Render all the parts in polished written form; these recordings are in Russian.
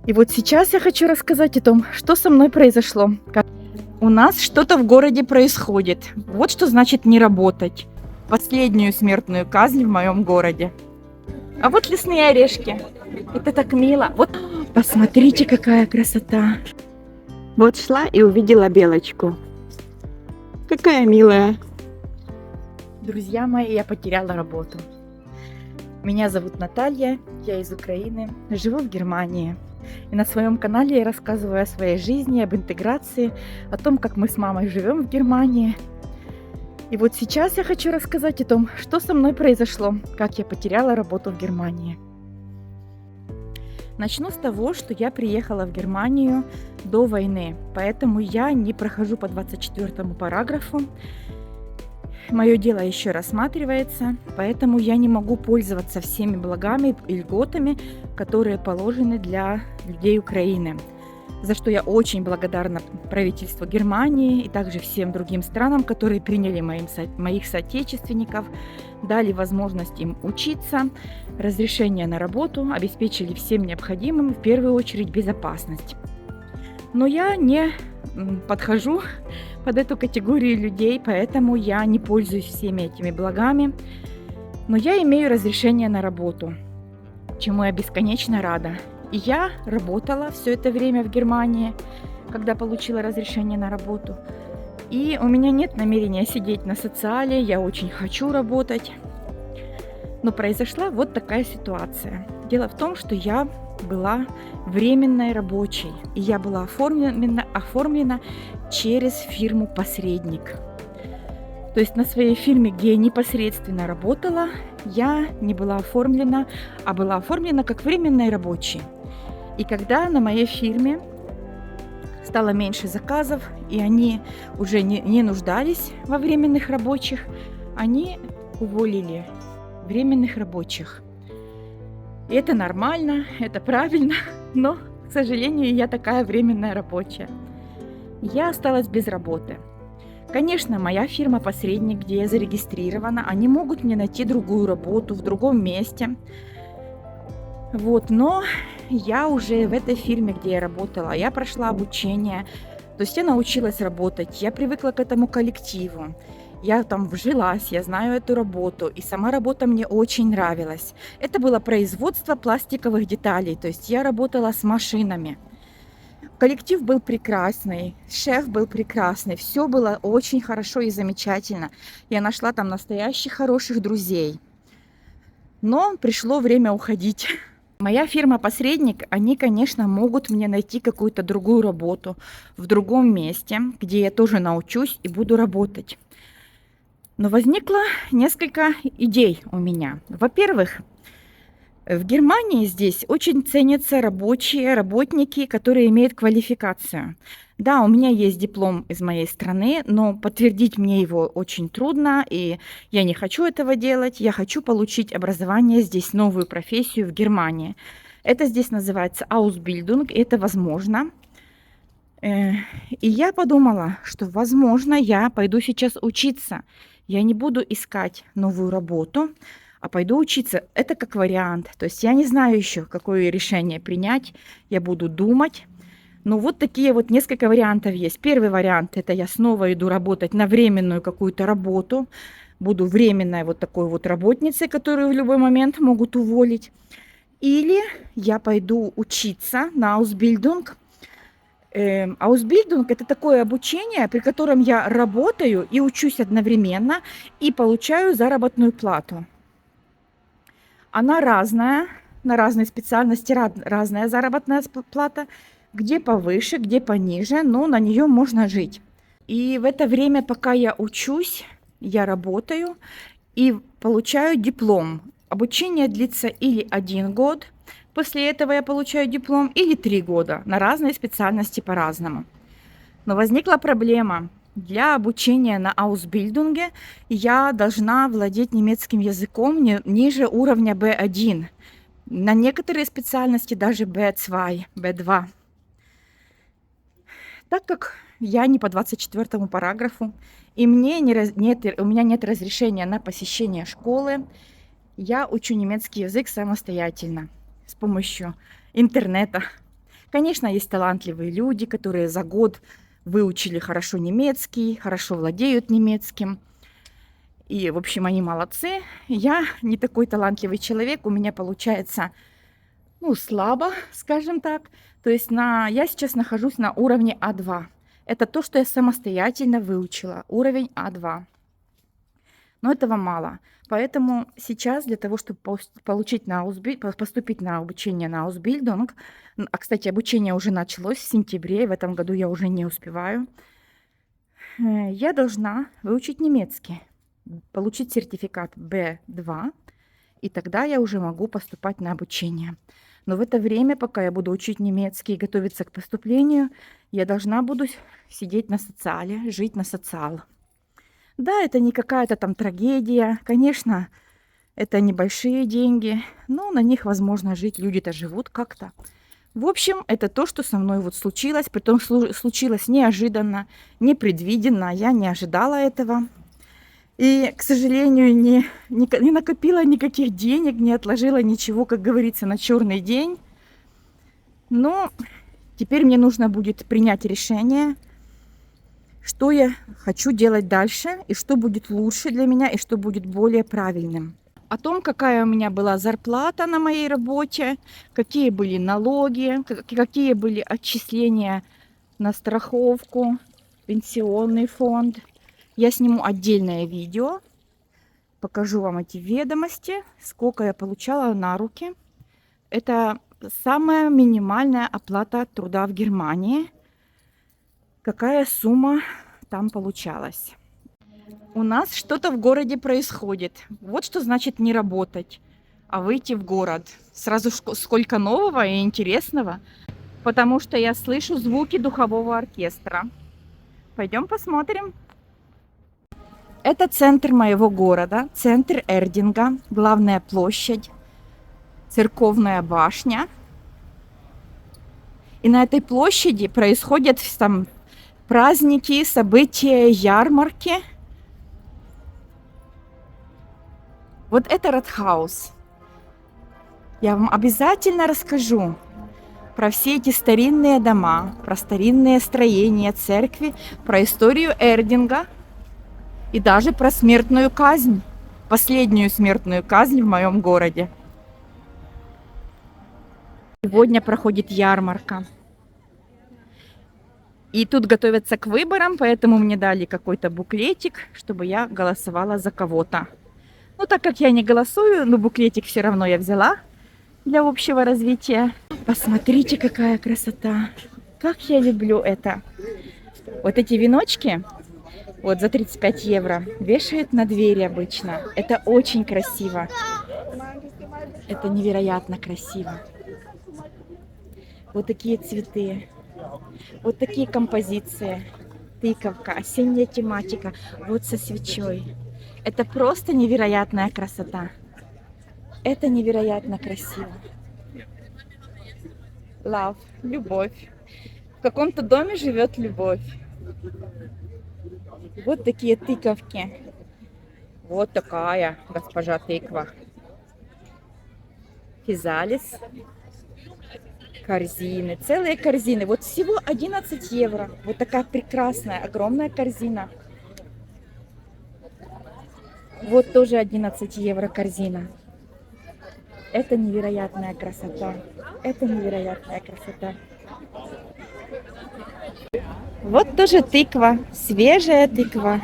И вот сейчас я хочу рассказать о том, что со мной произошло. У нас что-то в городе происходит. Вот что значит не работать. Последнюю смертную казнь в моем городе. А вот лесные орешки. Это так мило. Вот посмотрите, какая красота. Вот шла и увидела белочку. Какая милая. Друзья мои, я потеряла работу. Меня зовут Наталья, я из Украины, живу в Германии. И на своем канале я рассказываю о своей жизни, об интеграции, о том, как мы с мамой живем в Германии. И вот сейчас я хочу рассказать о том, что со мной произошло, как я потеряла работу в Германии. Начну с того, что я приехала в Германию до войны, поэтому я не прохожу по 24 параграфу. Мое дело еще рассматривается, поэтому я не могу пользоваться всеми благами и льготами, которые положены для людей Украины. За что я очень благодарна правительству Германии и также всем другим странам, которые приняли моих соотечественников, дали возможность им учиться, разрешение на работу, обеспечили всем необходимым, в первую очередь безопасность. Но я не подхожу под эту категорию людей, поэтому я не пользуюсь всеми этими благами. Но я имею разрешение на работу, чему я бесконечно рада. И я работала все это время в Германии, когда получила разрешение на работу. И у меня нет намерения сидеть на социале, я очень хочу работать. Но произошла вот такая ситуация. Дело в том, что я была временной рабочей, и я была оформлена через фирму-посредник. То есть на своей фирме, где я непосредственно работала, я не была оформлена, а была оформлена как временный рабочий. И когда на моей фирме стало меньше заказов, и они уже не нуждались во временных рабочих, они уволили временных рабочих. И это нормально, это правильно, но, к сожалению, я такая временная рабочая. Я осталась без работы. Конечно, моя фирма-посредник, где я зарегистрирована, они могут мне найти другую работу в другом месте. Вот, но я уже в этой фирме, где я работала, я прошла обучение, то есть я научилась работать, я привыкла к этому коллективу. Я там вжилась, я знаю эту работу, и сама работа мне очень нравилась. Это было производство пластиковых деталей, то есть я работала с машинами. Коллектив был прекрасный, шеф был прекрасный, все было очень хорошо и замечательно. Я нашла там настоящих хороших друзей. Но пришло время уходить. Моя фирма-посредник, они, конечно, могут мне найти какую-то другую работу в другом месте, где я тоже научусь и буду работать. Но возникло несколько идей у меня. Во-первых, в Германии здесь очень ценятся рабочие, работники, которые имеют квалификацию. Да, у меня есть диплом из моей страны, но подтвердить мне его очень трудно, и я не хочу этого делать. Я хочу получить образование здесь, новую профессию в Германии. Это здесь называется Ausbildung, и это возможно. И я подумала, что, возможно, я пойду сейчас учиться. Я не буду искать новую работу, а пойду учиться. Это как вариант. То есть я не знаю еще, какое решение принять. Я буду думать. Но вот такие вот несколько вариантов есть. Первый вариант – это я снова иду работать на временную какую-то работу. Буду временной вот такой вот работницей, которую в любой момент могут уволить. Или я пойду учиться на Ausbildung. Ausbildung – это такое обучение, при котором я работаю и учусь одновременно и получаю заработную плату. Она разная, на разные специальности разная заработная плата, где повыше, где пониже, но на нее можно жить. И в это время, пока я учусь, я работаю и получаю диплом. Обучение длится или 1 год, после этого я получаю диплом, или 3 года, на разные специальности по-разному. Но возникла проблема. Для обучения на Ausbildung я должна владеть немецким языком ниже уровня B1. На некоторые специальности даже B2, B2. Так как я не по 24 параграфу, и у меня нет разрешения на посещение школы, я учу немецкий язык самостоятельно, с помощью интернета. Конечно, есть талантливые люди, которые за год выучили хорошо немецкий, хорошо владеют немецким. И, в общем, они молодцы. Я не такой талантливый человек, у меня получается, ну, слабо, скажем так. То есть я сейчас нахожусь на уровне А2. Это то, что я самостоятельно выучила, уровень А2. Но этого мало. Поэтому сейчас для того, чтобы поступить на обучение на Ausbildung, а, кстати, обучение уже началось в сентябре, в этом году я уже не успеваю, я должна выучить немецкий, получить сертификат B2, и тогда я уже могу поступать на обучение. Но в это время, пока я буду учить немецкий и готовиться к поступлению, я должна буду сидеть на социале, жить на социал. Да, это не какая-то там трагедия. Конечно, это небольшие деньги, но на них возможно жить. Люди-то живут как-то. В общем, это то, что со мной вот случилось. Притом случилось неожиданно, непредвиденно. Я не ожидала этого. И, к сожалению, не накопила никаких денег, не отложила ничего, как говорится, на черный день. Но теперь мне нужно будет принять решение, что я хочу делать дальше, и что будет лучше для меня, и что будет более правильным. О том, какая у меня была зарплата на моей работе, какие были налоги, какие были отчисления на страховку, пенсионный фонд. Я сниму отдельное видео, покажу вам эти ведомости, сколько я получала на руки. Это самая минимальная оплата труда в Германии. Какая сумма там получалась. У нас что-то в городе происходит. Вот что значит не работать, а выйти в город. Сразу сколько нового и интересного. Потому что я слышу звуки духового оркестра. Пойдем посмотрим. Это центр моего города, центр Эрдинга, главная площадь, церковная башня. И на этой площади происходят там праздники, события, ярмарки. Вот это Ратхаус. Я вам обязательно расскажу про все эти старинные дома, про старинные строения, церкви, про историю Эрдинга и даже про смертную казнь, последнюю смертную казнь в моем городе. Сегодня проходит ярмарка. И тут готовятся к выборам, поэтому мне дали какой-то буклетик, чтобы я голосовала за кого-то. Ну, так как я не голосую, но буклетик все равно я взяла для общего развития. Посмотрите, какая красота! Как я люблю это! Вот эти веночки, вот за 35 евро, вешают на двери обычно. Это очень красиво. Это невероятно красиво. Вот такие цветы. Вот такие композиции. Тыковка, осенняя тематика. Вот со свечой. Это просто невероятная красота. Это невероятно красиво. Love, любовь. В каком-то доме живет любовь. Вот такие тыковки. Вот такая госпожа тыква. Физалис. Корзины, целые корзины. Вот всего 11 евро. Вот такая прекрасная, огромная корзина. Вот тоже 11 евро корзина. Это невероятная красота. Это невероятная красота. Вот тоже тыква, свежая тыква.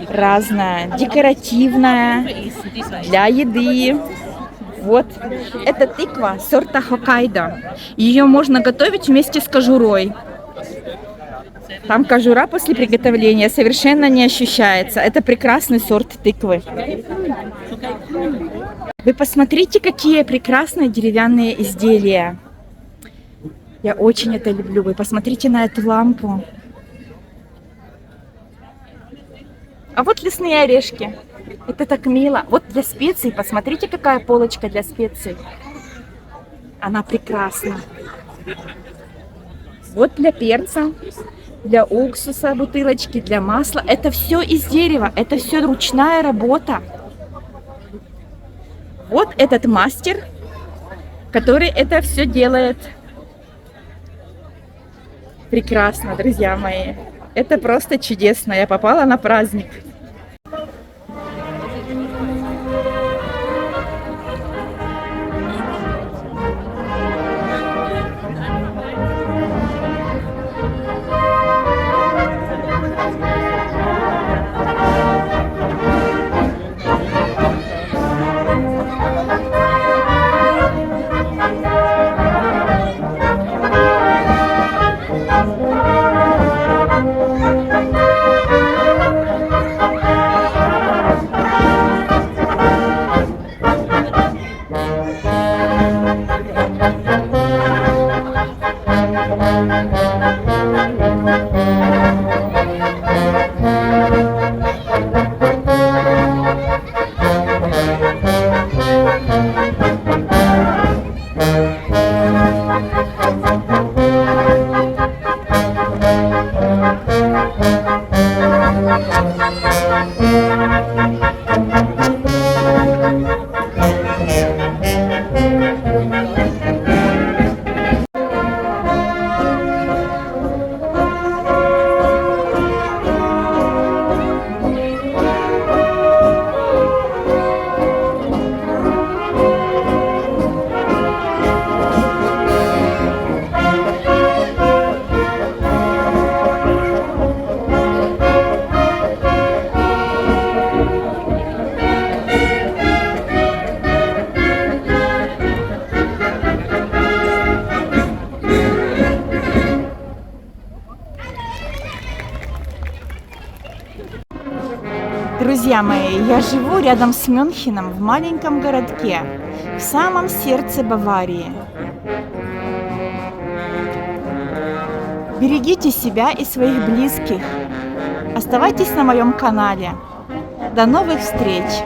Разная, декоративная, для еды. Вот, это тыква сорта Хоккайдо. Ее можно готовить вместе с кожурой. Там кожура после приготовления совершенно не ощущается. Это прекрасный сорт тыквы. Вы посмотрите, какие прекрасные деревянные изделия. Я очень это люблю. Вы посмотрите на эту лампу. А вот лесные орешки. Это так мило. Вот для специй. Посмотрите, какая полочка для специй. Она прекрасна. Вот для перца. для уксуса бутылочки, для масла. Это все из дерева, это все ручная работа. Вот этот мастер, который это все делает. Прекрасно, друзья мои. Это просто чудесно. Я попала на праздник. Друзья мои, я живу рядом с Мюнхеном в маленьком городке, в самом сердце Баварии. Берегите себя и своих близких. Оставайтесь на моем канале. До новых встреч!